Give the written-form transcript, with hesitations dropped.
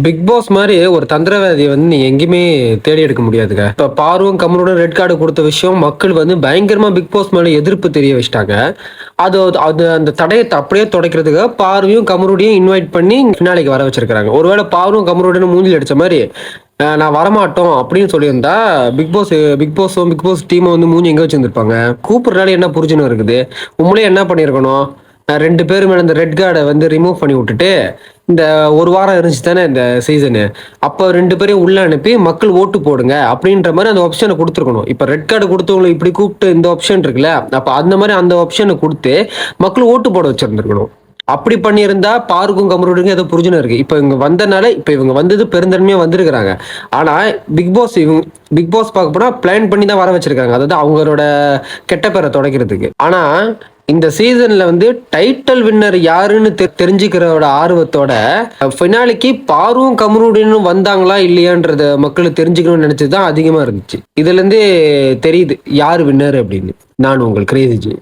Big pass மாதிரி ஒரு தந்திரவாதியை வந்து நீ எங்கேயுமே தேடி எடுக்க முடியாதுங்க. இப்ப பார்வும் கமருடன் ரெட் கார்டு கொடுத்த விஷயம் மக்கள் வந்து பயங்கரமா பிக் பாஸ் மேல எதிர்ப்பு தெரிய வச்சிட்டாங்க. அது அது அந்த தடயத்தை அப்படியே துடைக்கிறதுக்கு பார்வையும் கமருடையும் இன்வைட் பண்ணி ஃபினாலேக்கு வர வச்சிருக்காங்க. ஒருவேளை பார்வும் கமருடன் மூஞ்சில் அடிச்ச மாதிரி நான் வரமாட்டோம் அப்படின்னு சொல்லியிருந்தா பிக் பாஸ் டீமை வந்து மூஞ்சி எங்க வச்சிருந்திருப்பாங்க. கூப்பிடுறதுனால என்ன புரிஞ்சுன்னு இருக்குது. உங்களே என்ன பண்ணியிருக்கணும், 2 பேரு மேல இந்த ரெட் கார்டை வந்து ரிமூவ் பண்ணி விட்டுட்டு, இந்த ஒரு வாரம் இருந்துச்சு தானே இந்த சீசனு. அப்போ 2 பேரையும் உள்ள அனுப்பி மக்கள் ஓட்டு போடுங்க அப்படின்ற மாதிரி அந்த ஆப்ஷனை கொடுத்துருக்கணும். இப்போ ரெட் கார்டு கொடுத்தவங்களை இப்படி கூப்பிட்டு இந்த ஆப்ஷன் இருக்குல்ல, அப்போ அந்த மாதிரி அந்த ஆப்ஷனை கொடுத்து மக்கள் ஓட்டு போட வச்சிருந்துருக்கணும். அப்படி பண்ணியிருந்தா பாருக்கும் கமருடுக்கும் ஏதோ புரிஞ்சுன்னு இருக்கு. இப்போ இவங்க வந்தனால இப்போ இவங்க வந்தது பெருந்தன்மையா வந்திருக்கிறாங்க. ஆனா பிக் பாஸ் பார்க்க போனா பிளான் பண்ணி தான் வர வச்சிருக்காங்க. அதாவது அவங்களோட கெட்ட பேரை தொடக்கிறதுக்கு. ஆனா இந்த சீசன்ல வந்து டைட்டில் வின்னர் யாருன்னு தெரிஞ்சுக்கிறோட ஆர்வத்தோட ஃபினாலிக்கு பாரும் கமருடனும் வந்தாங்களா இல்லையான்றத மக்களுக்கு தெரிஞ்சுக்கணும்னு நினைச்சதுதான் அதிகமா இருந்துச்சு. இதுல இருந்து தெரியுது யாரு வின்னர் அப்படின்னு. நான் உங்கள் கிரேசி ஜி.